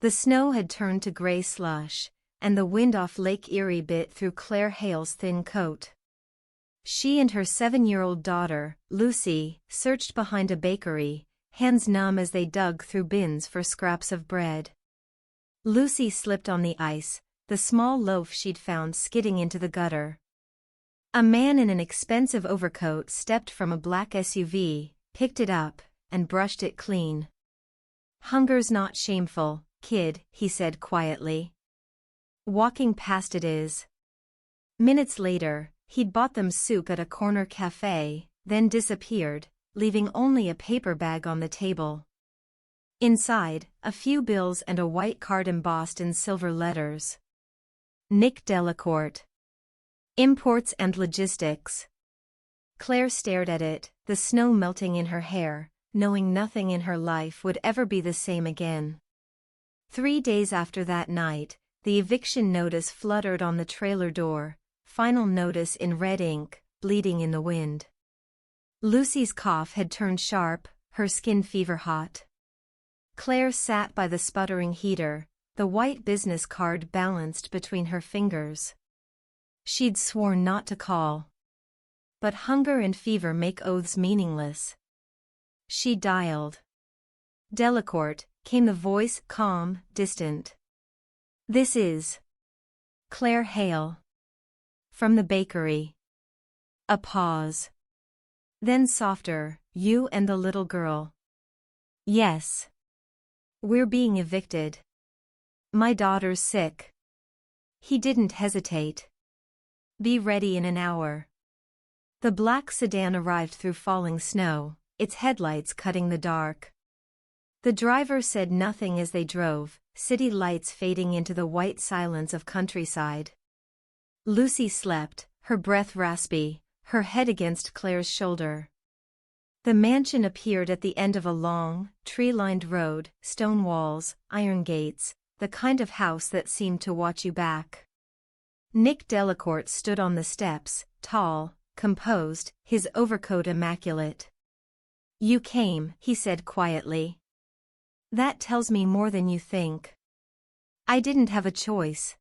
The snow had turned to gray slush, and the wind off Lake Erie bit through Claire Hale's thin coat. She and her 7-year-old daughter, Lucy, searched behind a bakery, hands numb as they dug through bins for scraps of bread. Lucy slipped on the ice, the small loaf she'd found skidding into the gutter. A man in an expensive overcoat stepped from a black SUV, picked it up, and brushed it clean. "Hunger's not shameful, kid," he said quietly. "Walking past it is." Minutes later, he'd bought them soup at a corner cafe, then disappeared, leaving only a paper bag on the table. Inside, a few bills and a white card embossed in silver letters. Nick Delacourt. Imports and Logistics. Claire stared at it, the snow melting in her hair, knowing nothing in her life would ever be the same again. 3 days after that night, the eviction notice fluttered on the trailer door, final notice in red ink, bleeding in the wind. Lucy's cough had turned sharp, her skin fever-hot. Claire sat by the sputtering heater, the white business card balanced between her fingers. She'd sworn not to call. But hunger and fever make oaths meaningless. She dialed. "Delacourt," came the voice, calm, distant. "This is Claire Hale. From the bakery." A pause. Then softer, "You and the little girl." "Yes. We're being evicted. My daughter's sick." He didn't hesitate. "Be ready in an hour." The black sedan arrived through falling snow, its headlights cutting the dark. The driver said nothing as they drove, city lights fading into the white silence of countryside. Lucy slept, her breath raspy, her head against Claire's shoulder. The mansion appeared at the end of a long, tree-lined road, stone walls, iron gates, the kind of house that seemed to watch you back. Nick Delacourt stood on the steps, tall, composed, his overcoat immaculate. "You came," he said quietly. "That tells me more than you think." "I didn't have a choice."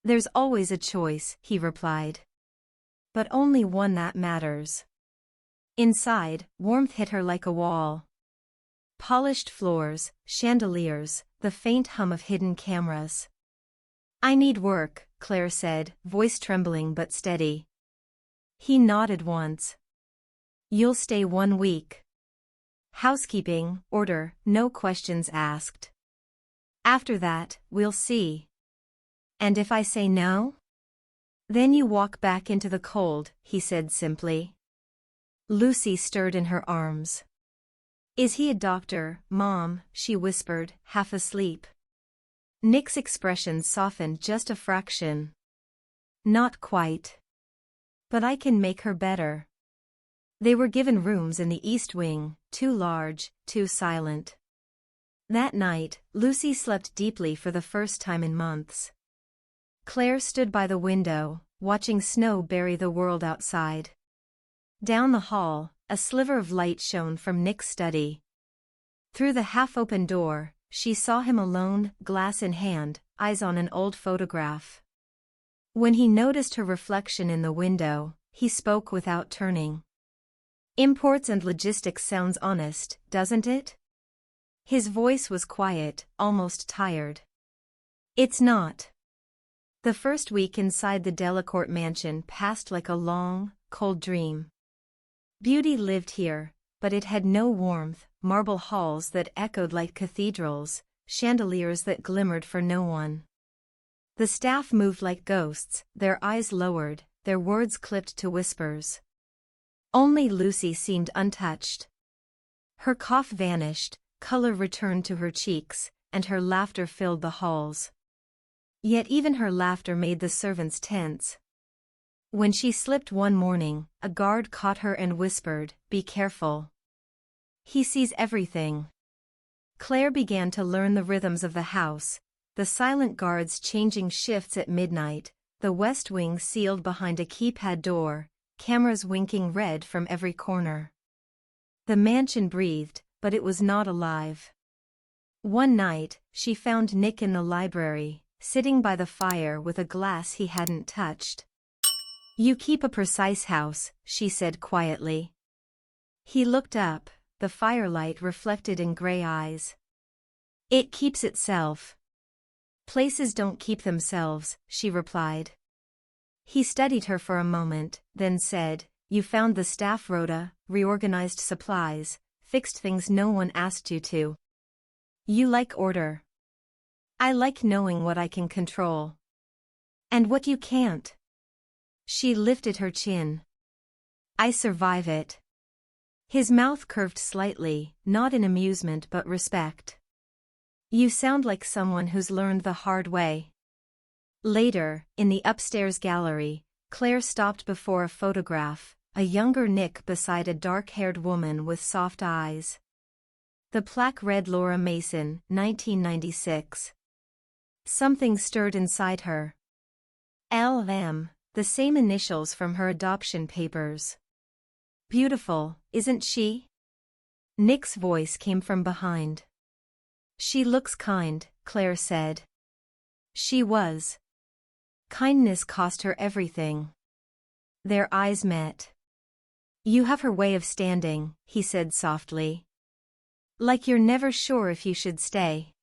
"There's always a choice," he replied. "But only one that matters." Inside, warmth hit her like a wall. Polished floors, chandeliers, the faint hum of hidden cameras. "I need work," Claire said, voice trembling but steady. He nodded once. "You'll stay 1 week. Housekeeping, order, no questions asked. After that, we'll see." "And if I say no?" "Then you walk back into the cold," he said simply. Lucy stirred in her arms. "Is he a doctor, Mom?" she whispered, half asleep. Nick's expression softened just a fraction. "Not quite. But I can make her better." They were given rooms in the East Wing, too large, too silent. That night, Lucy slept deeply for the first time in months. Claire stood by the window, watching snow bury the world outside. Down the hall, a sliver of light shone from Nick's study. Through the half-open door, she saw him alone, glass in hand, eyes on an old photograph. When he noticed her reflection in the window, he spoke without turning. "Imports and logistics sounds honest, doesn't it?" His voice was quiet, almost tired. "It's not." The first week inside the Delacourt mansion passed like a long, cold dream. Beauty lived here, but it had no warmth, marble halls that echoed like cathedrals, chandeliers that glimmered for no one. The staff moved like ghosts, their eyes lowered, their words clipped to whispers. Only Lucy seemed untouched. Her cough vanished, color returned to her cheeks, and her laughter filled the halls. Yet even her laughter made the servants tense. When she slipped one morning, a guard caught her and whispered, "Be careful. He sees everything." Claire began to learn the rhythms of the house, the silent guards changing shifts at midnight, the West Wing sealed behind a keypad door, cameras winking red from every corner. The mansion breathed, but it was not alive. One night, she found Nick in the library, sitting by the fire with a glass he hadn't touched. "You keep a precise house," she said quietly. He looked up, the firelight reflected in gray eyes. "It keeps itself." "Places don't keep themselves," she replied. He studied her for a moment, then said, "You found the staff rota, reorganized supplies, fixed things no one asked you to. You like order. I like knowing what I can control. And what you can't." She lifted her chin. "I survive it." His mouth curved slightly, not in amusement but respect. "You sound like someone who's learned the hard way." Later, in the upstairs gallery, Claire stopped before a photograph, a younger Nick beside a dark-haired woman with soft eyes. The plaque read Laura Mason, 1996. Something stirred inside her. LM, the same initials from her adoption papers. "Beautiful, isn't she?" Nick's voice came from behind. "She looks kind," Claire said. She was. Kindness cost her everything. Their eyes met. "You have her way of standing," he said softly. "Like you're never sure if you should stay."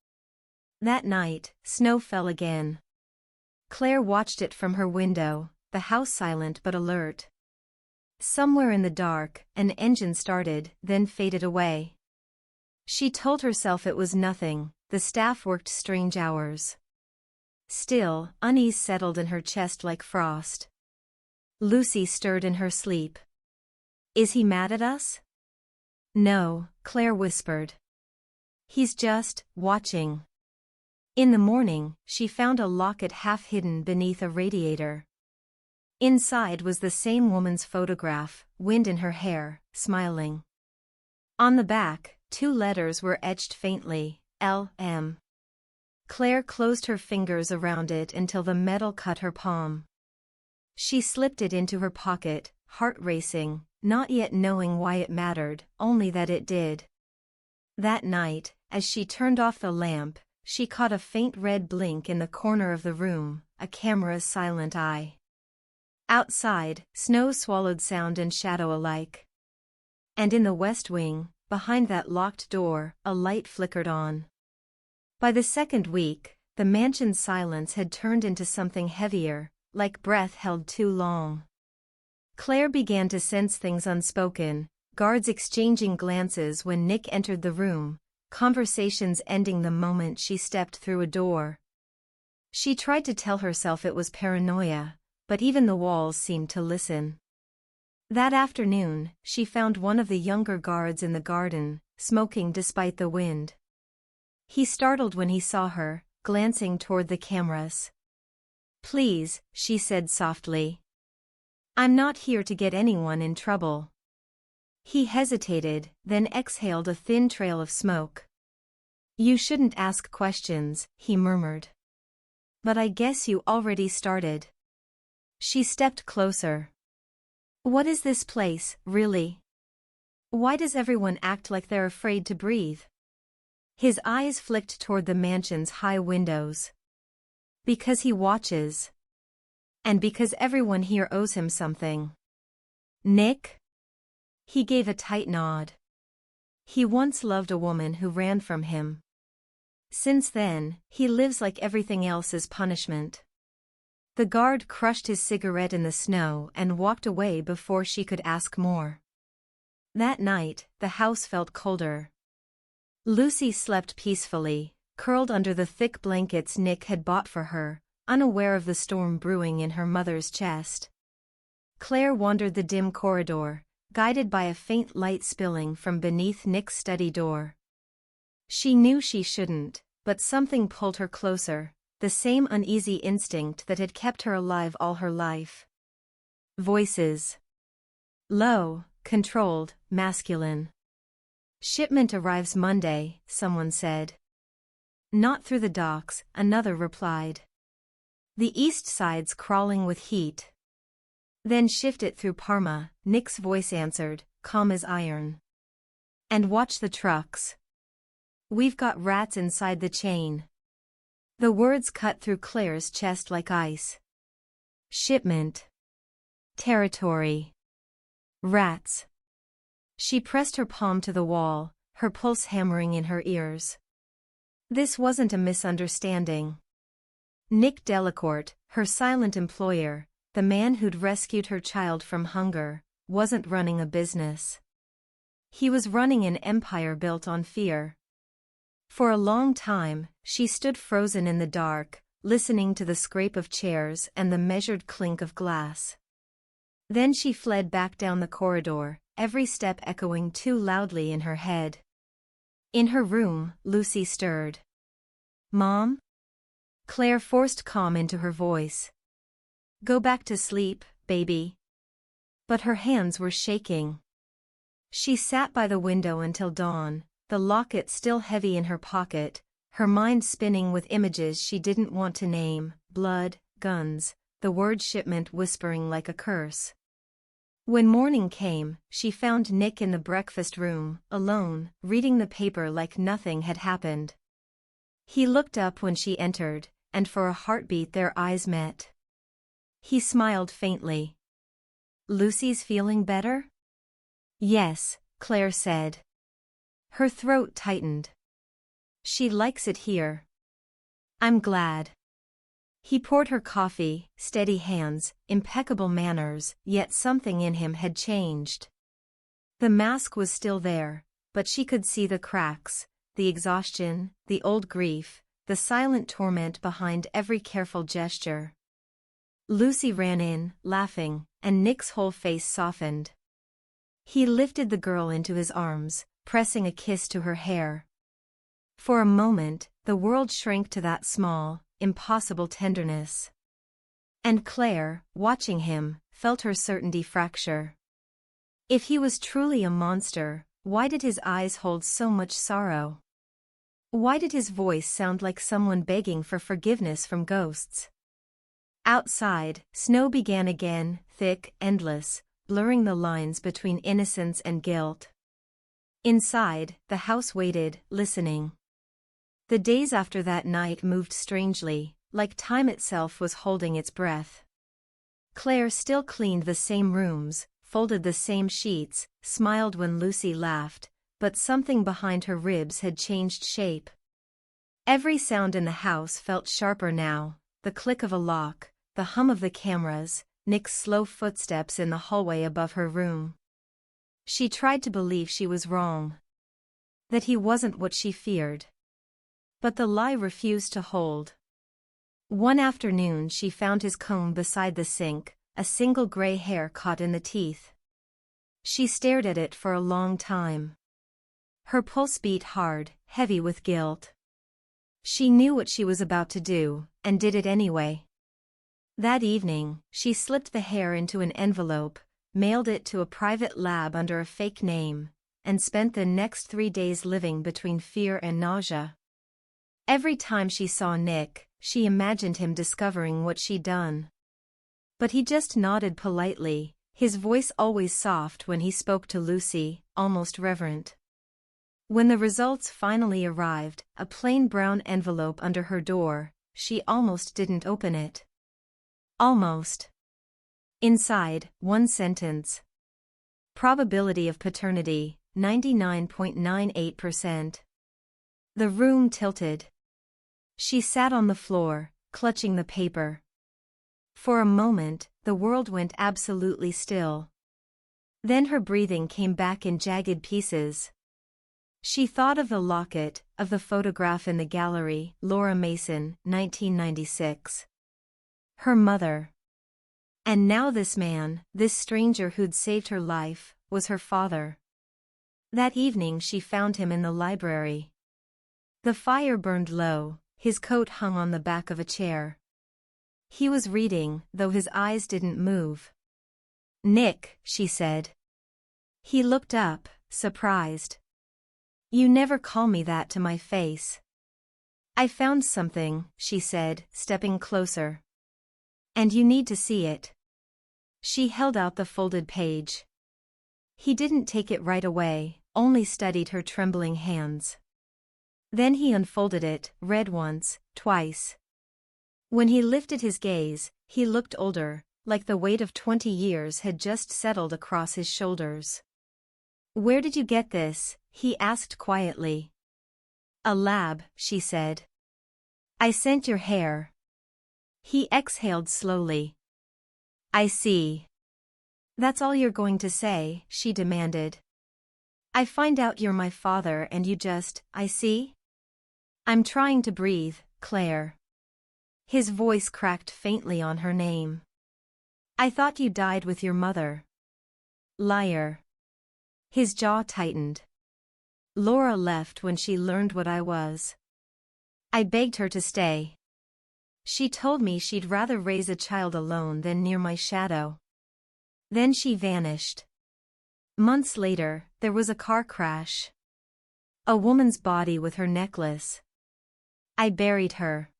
That night, snow fell again. Claire watched it from her window, the house silent but alert. Somewhere in the dark, an engine started, then faded away. She told herself it was nothing, the staff worked strange hours. Still, unease settled in her chest like frost. Lucy stirred in her sleep. "Is he mad at us?" "No," Claire whispered. "He's just watching." In the morning, she found a locket half hidden beneath a radiator. Inside was the same woman's photograph, wind in her hair, smiling. On the back, 2 letters were etched faintly, L.M. Claire closed her fingers around it until the metal cut her palm. She slipped it into her pocket, heart racing, not yet knowing why it mattered, only that it did. That night, as she turned off the lamp, she caught a faint red blink in the corner of the room, a camera's silent eye. Outside, snow swallowed sound and shadow alike. And in the west wing, behind that locked door, a light flickered on. By the second week, the mansion's silence had turned into something heavier, like breath held too long. Claire began to sense things unspoken, guards exchanging glances when Nick entered the room, conversations ending the moment she stepped through a door. She tried to tell herself it was paranoia, but even the walls seemed to listen. That afternoon, she found one of the younger guards in the garden, smoking despite the wind. He startled when he saw her, glancing toward the cameras. "Please," she said softly. "I'm not here to get anyone in trouble." He hesitated, then exhaled a thin trail of smoke. "You shouldn't ask questions," he murmured. "But I guess you already started." She stepped closer. "What is this place, really? Why does everyone act like they're afraid to breathe?" His eyes flicked toward the mansion's high windows. "Because he watches. And because everyone here owes him something." "Nick?" He gave a tight nod. "He once loved a woman who ran from him. Since then, he lives like everything else is punishment." The guard crushed his cigarette in the snow and walked away before she could ask more. That night, the house felt colder. Lucy slept peacefully, curled under the thick blankets Nick had bought for her, unaware of the storm brewing in her mother's chest. Claire wandered the dim corridor, guided by a faint light spilling from beneath Nick's study door. She knew she shouldn't, but something pulled her closer, the same uneasy instinct that had kept her alive all her life. Voices. Low, controlled, masculine. "Shipment arrives Monday," someone said. "Not through the docks," another replied. "The east side's crawling with heat." "Then shift it through Parma," Nick's voice answered, calm as iron. "And watch the trucks." We've got rats inside the chain. The words cut through Claire's chest like ice. Shipment. Territory. Rats. She pressed her palm to the wall, her pulse hammering in her ears. This wasn't a misunderstanding. Nick Delacourt, her silent employer, the man who'd rescued her child from hunger, wasn't running a business. He was running an empire built on fear. For a long time, she stood frozen in the dark, listening to the scrape of chairs and the measured clink of glass. Then she fled back down the corridor, every step echoing too loudly in her head. In her room, Lucy stirred. "Mom?" Claire forced calm into her voice. "Go back to sleep, baby." But her hands were shaking. She sat by the window until dawn, the locket still heavy in her pocket, her mind spinning with images she didn't want to name: blood, guns, the word shipment whispering like a curse. When morning came, she found Nick in the breakfast room, alone, reading the paper like nothing had happened. He looked up when she entered, and for a heartbeat their eyes met. He smiled faintly. "Lucy's feeling better?" "Yes," Claire said. Her throat tightened. "She likes it here." "I'm glad." He poured her coffee, steady hands, impeccable manners, yet something in him had changed. The mask was still there, but she could see the cracks, the exhaustion, the old grief, the silent torment behind every careful gesture. Lucy ran in, laughing, and Nick's whole face softened. He lifted the girl into his arms, pressing a kiss to her hair. For a moment, the world shrank to that small, impossible tenderness. And Claire, watching him, felt her certainty fracture. If he was truly a monster, why did his eyes hold so much sorrow? Why did his voice sound like someone begging for forgiveness from ghosts? Outside, snow began again, thick, endless, blurring the lines between innocence and guilt. Inside, the house waited, listening. The days after that night moved strangely, like time itself was holding its breath. Claire still cleaned the same rooms, folded the same sheets, smiled when Lucy laughed, but something behind her ribs had changed shape. Every sound in the house felt sharper now, the click of a lock, the hum of the cameras, Nick's slow footsteps in the hallway above her room. She tried to believe she was wrong. That he wasn't what she feared. But the lie refused to hold. One afternoon she found his comb beside the sink, a single gray hair caught in the teeth. She stared at it for a long time. Her pulse beat hard, heavy with guilt. She knew what she was about to do, and did it anyway. That evening, she slipped the hair into an envelope, mailed it to a private lab under a fake name, and spent the next 3 days living between fear and nausea. Every time she saw Nick, she imagined him discovering what she'd done. But he just nodded politely, his voice always soft when he spoke to Lucy, almost reverent. When the results finally arrived, a plain brown envelope under her door, she almost didn't open it. Almost. Inside, one sentence. Probability of paternity, 99.98%. The room tilted. She sat on the floor, clutching the paper. For a moment, the world went absolutely still. Then her breathing came back in jagged pieces. She thought of the locket, of the photograph in the gallery, Laura Mason, 1996. Her mother. And now this man, this stranger who'd saved her life, was her father. That evening she found him in the library. The fire burned low, his coat hung on the back of a chair. He was reading, though his eyes didn't move. "Nick," she said. He looked up, surprised. "You never call me that to my face." "I found something," she said, stepping closer. "And you need to see it." She held out the folded page. He didn't take it right away, only studied her trembling hands. Then he unfolded it, read once, twice. When he lifted his gaze, he looked older, like the weight of 20 years had just settled across his shoulders. "Where did you get this?" he asked quietly. "A lab," she said. "I sent your hair." He exhaled slowly. "I see. That's all you're going to say?" she demanded. "I find out you're my father and you just, I see?" "I'm trying to breathe, Claire." His voice cracked faintly on her name. "I thought you died with your mother." "Liar." His jaw tightened. "Laura left when she learned what I was. I begged her to stay. She told me she'd rather raise a child alone than near my shadow. Then she vanished. Months later, there was a car crash. A woman's body with her necklace. I buried her.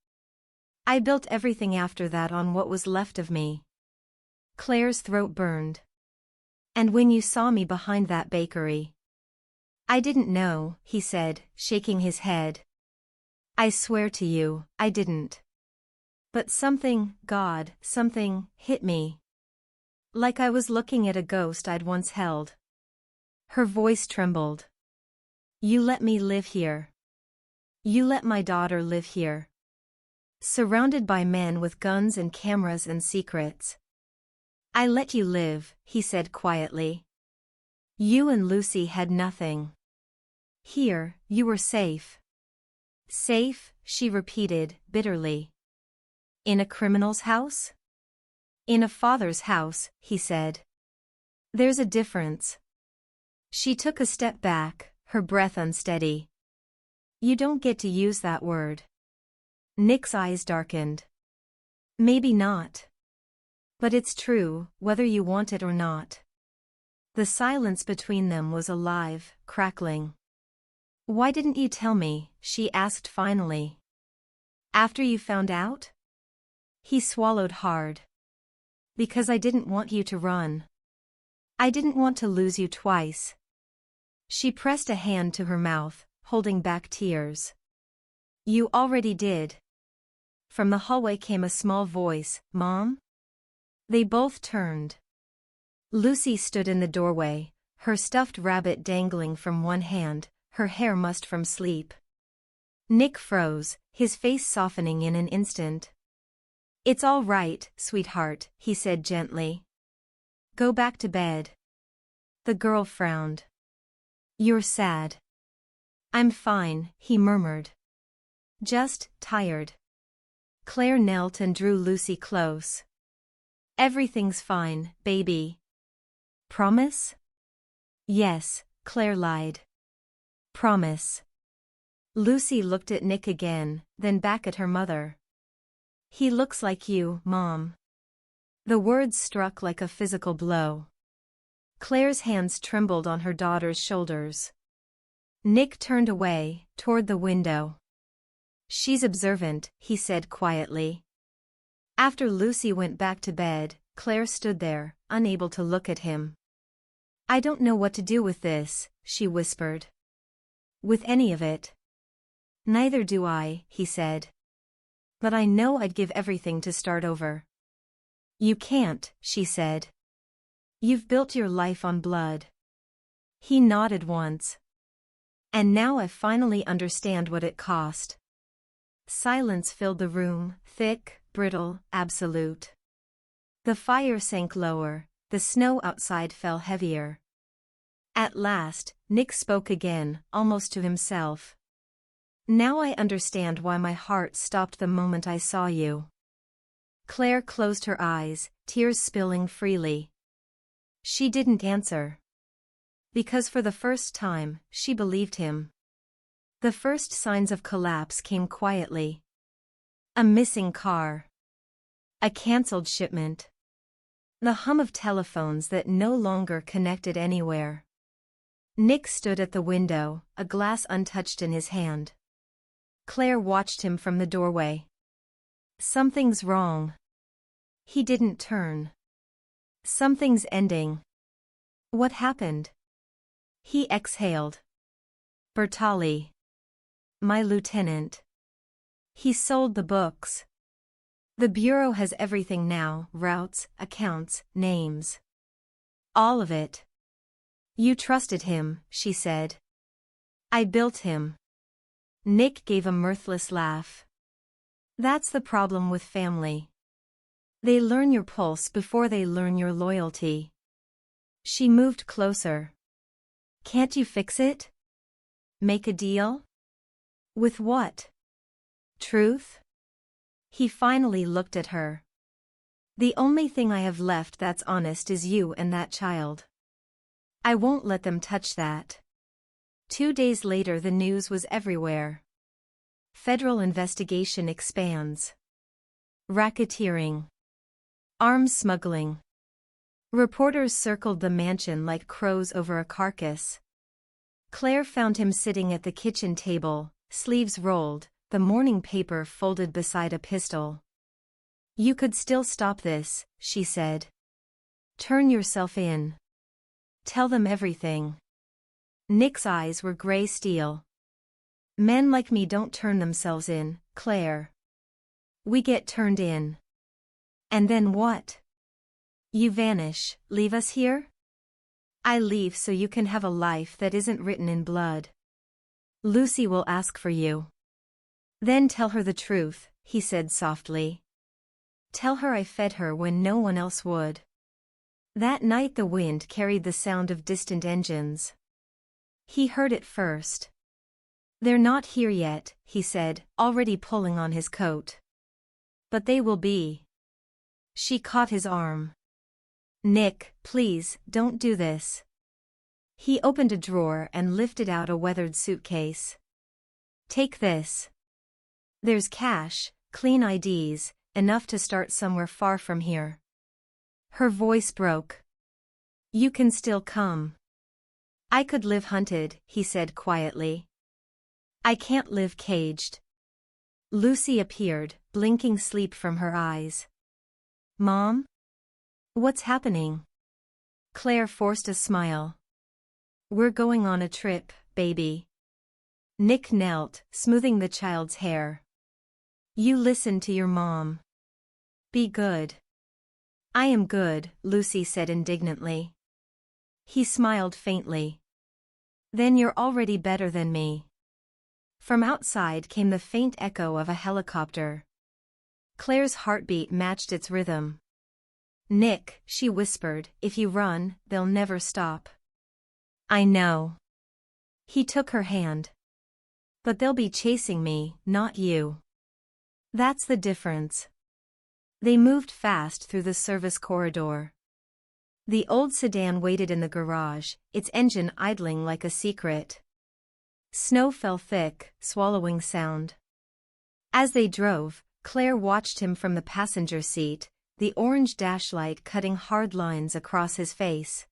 I built everything after that on what was left of me." Claire's throat burned. "And when you saw me behind that bakery?" "I didn't know," he said, shaking his head. "I swear to you, I didn't. But something, God, something, hit me. Like I was looking at a ghost I'd once held." Her voice trembled. "You let me live here. You let my daughter live here. Surrounded by men with guns and cameras and secrets. I let you live," he said quietly. "You and Lucy had nothing. Here, you were safe." "Safe," she repeated, bitterly. "In a criminal's house?" "In a father's house," he said. "There's a difference." She took a step back, her breath unsteady. "You don't get to use that word." Nick's eyes darkened. "Maybe not. But it's true, whether you want it or not." The silence between them was alive, crackling. "Why didn't you tell me?" she asked finally. "After you found out?" He swallowed hard. "Because I didn't want you to run. I didn't want to lose you twice." She pressed a hand to her mouth, holding back tears. "You already did." From the hallway came a small voice, "Mom?" They both turned. Lucy stood in the doorway, her stuffed rabbit dangling from one hand, her hair mussed from sleep. Nick froze, his face softening in an instant. "It's all right, sweetheart," he said gently. "Go back to bed." The girl frowned. "You're sad." "I'm fine," he murmured. "Just tired." Claire knelt and drew Lucy close. "Everything's fine, baby." "Promise?" "Yes," Claire lied. "Promise." Lucy looked at Nick again, then back at her mother. "He looks like you, Mom." The words struck like a physical blow. Claire's hands trembled on her daughter's shoulders. Nick turned away, toward the window. "She's observant," he said quietly. After Lucy went back to bed, Claire stood there, unable to look at him. "I don't know what to do with this," she whispered. "With any of it?" "Neither do I," he said. "But I know I'd give everything to start over." "You can't," she said. "You've built your life on blood." He nodded once. "And now I finally understand what it cost." Silence filled the room, thick, brittle, absolute. The fire sank lower, the snow outside fell heavier. At last, Nick spoke again, almost to himself. "Now I understand why my heart stopped the moment I saw you." Claire closed her eyes, tears spilling freely. She didn't answer. Because for the first time, she believed him. The first signs of collapse came quietly. A missing car. A cancelled shipment. The hum of telephones that no longer connected anywhere. Nick stood at the window, a glass untouched in his hand. Claire watched him from the doorway. "Something's wrong." He didn't turn. "Something's ending." "What happened?" He exhaled. "Bertali." My lieutenant. He sold the books. The bureau has everything now, routes, accounts, names. All of it. You trusted him, she said. I built him. Nick gave a mirthless laugh. That's the problem with family. They learn your pulse before they learn your loyalty. She moved closer. Can't you fix it? Make a deal? With what? Truth? He finally looked at her. The only thing I have left that's honest is you and that child. I won't let them touch that. 2 days later the news was everywhere. Federal investigation expands. Racketeering. Arms smuggling. Reporters circled the mansion like crows over a carcass. Claire found him sitting at the kitchen table, sleeves rolled, the morning paper folded beside a pistol. You could still stop this, she said. Turn yourself in. Tell them everything. Nick's eyes were gray steel. Men like me don't turn themselves in, Claire. We get turned in. And then what? You vanish, leave us here? I leave so you can have a life that isn't written in blood. Lucy will ask for you. Then tell her the truth, he said softly. Tell her I fed her when no one else would. That night the wind carried the sound of distant engines. He heard it first. They're not here yet, he said, already pulling on his coat. But they will be. She caught his arm. Nick, please, don't do this. He opened a drawer and lifted out a weathered suitcase. Take this. There's cash, clean IDs, enough to start somewhere far from here. Her voice broke. You can still come. I could live hunted, he said quietly. I can't live caged. Lucy appeared, blinking sleep from her eyes. Mom? What's happening? Claire forced a smile. We're going on a trip, baby. Nick knelt, smoothing the child's hair. You listen to your mom. Be good. I am good, Lucy said indignantly. He smiled faintly. Then you're already better than me. From outside came the faint echo of a helicopter. Claire's heartbeat matched its rhythm. Nick, she whispered, if you run, they'll never stop. I know. He took her hand. But they'll be chasing me, not you. That's the difference. They moved fast through the service corridor. The old sedan waited in the garage, its engine idling like a secret. Snow fell thick, swallowing sound. As they drove, Claire watched him from the passenger seat, the orange dashlight cutting hard lines across his face.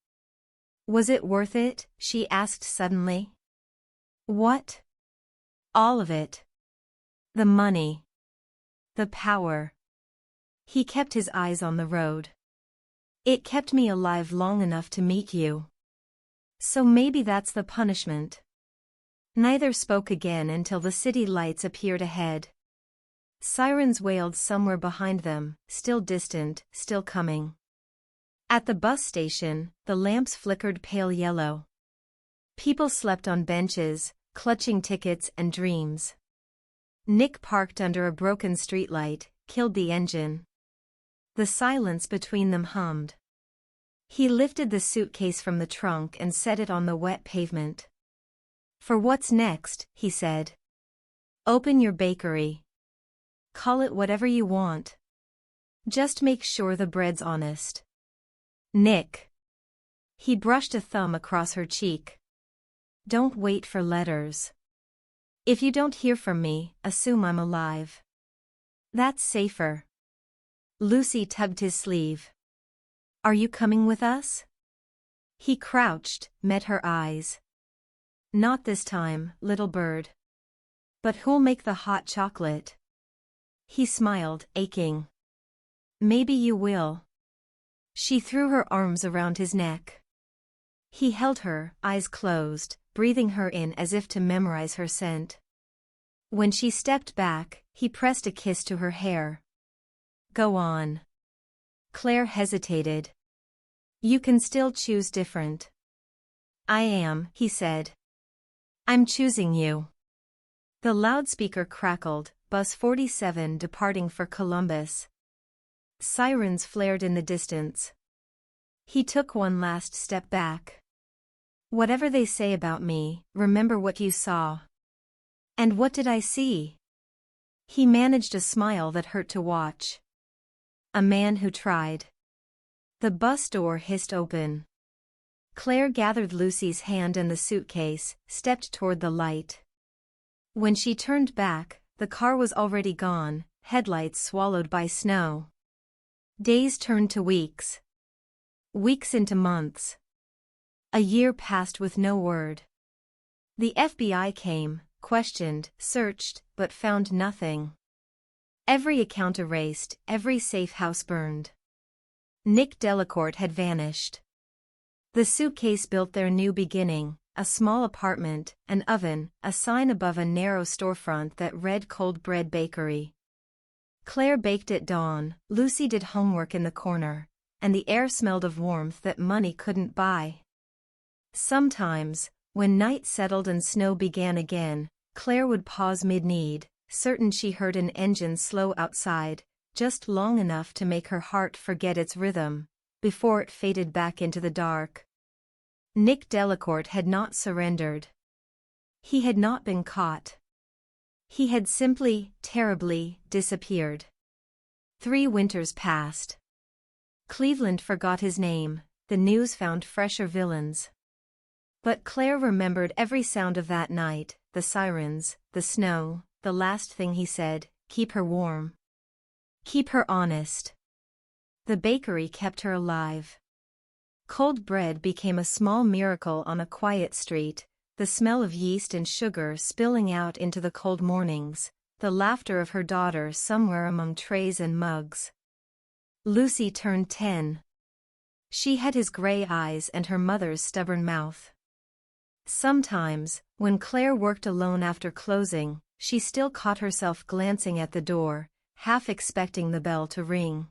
Was it worth it? She asked suddenly. What? All of it. The money. The power. He kept his eyes on the road. It kept me alive long enough to meet you. So maybe that's the punishment. Neither spoke again until the city lights appeared ahead. Sirens wailed somewhere behind them, still distant, still coming. At the bus station, the lamps flickered pale yellow. People slept on benches, clutching tickets and dreams. Nick parked under a broken streetlight, killed the engine. The silence between them hummed. He lifted the suitcase from the trunk and set it on the wet pavement. For what's next, he said. Open your bakery. Call it whatever you want. Just make sure the bread's honest. Nick. He brushed a thumb across her cheek. Don't wait for letters. If you don't hear from me, assume I'm alive. That's safer. Lucy tugged his sleeve. Are you coming with us? He crouched, met her eyes. Not this time, little bird. But who'll make the hot chocolate? He smiled, aching. Maybe you will. She threw her arms around his neck. He held her, eyes closed, breathing her in as if to memorize her scent. When she stepped back, he pressed a kiss to her hair. Go on. Claire hesitated. You can still choose different. I am, he said. I'm choosing you. The loudspeaker crackled, Bus 47 departing for Columbus. Sirens flared in the distance. He took one last step back. Whatever they say about me, remember what you saw. And what did I see? He managed a smile that hurt to watch. A man who tried. The bus door hissed open. Claire gathered Lucy's hand and the suitcase, stepped toward the light. When she turned back, the car was already gone, headlights swallowed by snow. Days turned to weeks. Weeks into months. A year passed with no word. The FBI came, questioned, searched, but found nothing. Every account erased, every safe house burned. Nick Delacourt had vanished. The suitcase built their new beginning, a small apartment, an oven, a sign above a narrow storefront that read Cold Bread Bakery. Claire baked at dawn, Lucy did homework in the corner, and the air smelled of warmth that money couldn't buy. Sometimes, when night settled and snow began again, Claire would pause mid-need, certain she heard an engine slow outside, just long enough to make her heart forget its rhythm, before it faded back into the dark. Nick Delacourt had not surrendered. He had not been caught. He had simply, terribly, disappeared. 3 winters passed. Cleveland forgot his name, the news found fresher villains. But Claire remembered every sound of that night, the sirens, the snow, the last thing he said, keep her warm. Keep her honest. The bakery kept her alive. Cold bread became a small miracle on a quiet street, the smell of yeast and sugar spilling out into the cold mornings, the laughter of her daughter somewhere among trays and mugs. Lucy turned 10. She had his gray eyes and her mother's stubborn mouth. Sometimes, when Claire worked alone after closing, she still caught herself glancing at the door, half expecting the bell to ring.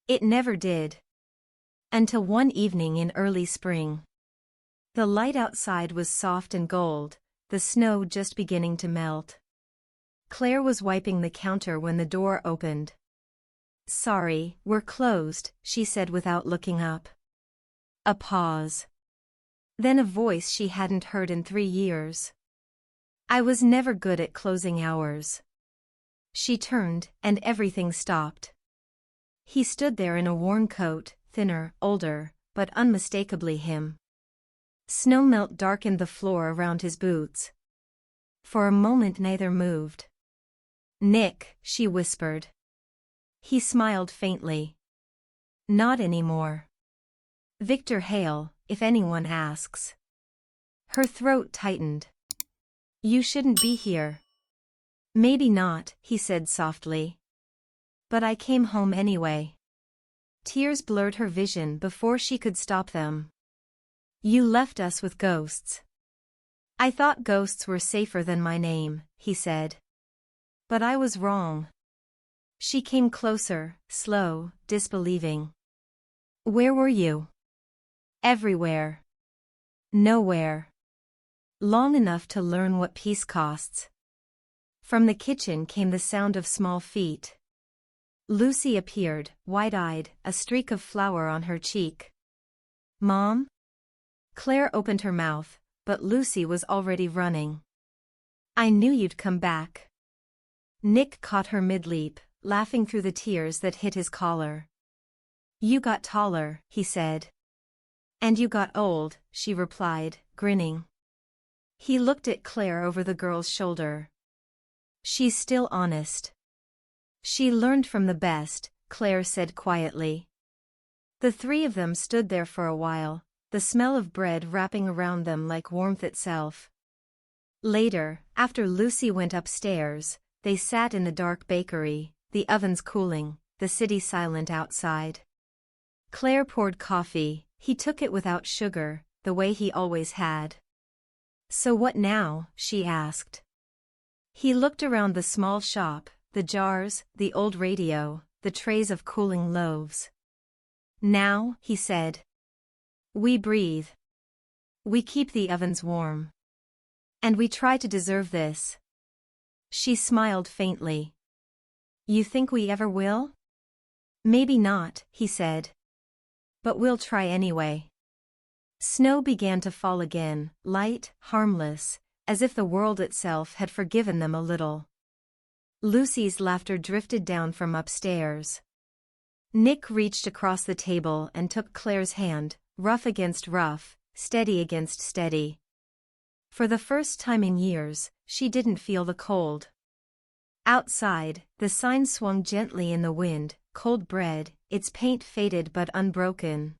It never did. Until one evening in early spring. The light outside was soft and gold, the snow just beginning to melt. Claire was wiping the counter when the door opened. Sorry, we're closed, she said without looking up. A pause. Then a voice she hadn't heard in 3 years. I was never good at closing hours. She turned, and everything stopped. He stood there in a worn coat, thinner, older, but unmistakably him. Snowmelt darkened the floor around his boots. For a moment neither moved. Nick, she whispered. He smiled faintly. Not anymore. Victor Hale, if anyone asks. Her throat tightened. You shouldn't be here. Maybe not, he said softly. But I came home anyway. Tears blurred her vision before she could stop them. You left us with ghosts. I thought ghosts were safer than my name, he said. But I was wrong. She came closer, slow, disbelieving. Where were you? Everywhere. Nowhere. Long enough to learn what peace costs. From the kitchen came the sound of small feet. Lucy appeared, wide-eyed, a streak of flour on her cheek. Mom? Claire opened her mouth, but Lucy was already running. I knew you'd come back. Nick caught her mid-leap, laughing through the tears that hit his collar. You got taller, he said. And you got old, she replied, grinning. He looked at Claire over the girl's shoulder. She's still honest. She learned from the best, Claire said quietly. The 3 of them stood there for a while, the smell of bread wrapping around them like warmth itself. Later, after Lucy went upstairs, they sat in the dark bakery, the ovens cooling, the city silent outside. Claire poured coffee, he took it without sugar, the way he always had. So what now? She asked. He looked around the small shop, the jars, the old radio, the trays of cooling loaves. Now, he said. We breathe. We keep the ovens warm. And we try to deserve this. She smiled faintly. You think we ever will? Maybe not, he said. But we'll try anyway. Snow began to fall again, light, harmless, as if the world itself had forgiven them a little. Lucy's laughter drifted down from upstairs. Nick reached across the table and took Claire's hand, rough against rough, steady against steady. For the first time in years, she didn't feel the cold. Outside, the sign swung gently in the wind, cold bread, its paint faded but unbroken.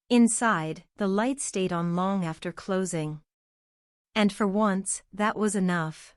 Inside, the light stayed on long after closing. And for once, that was enough.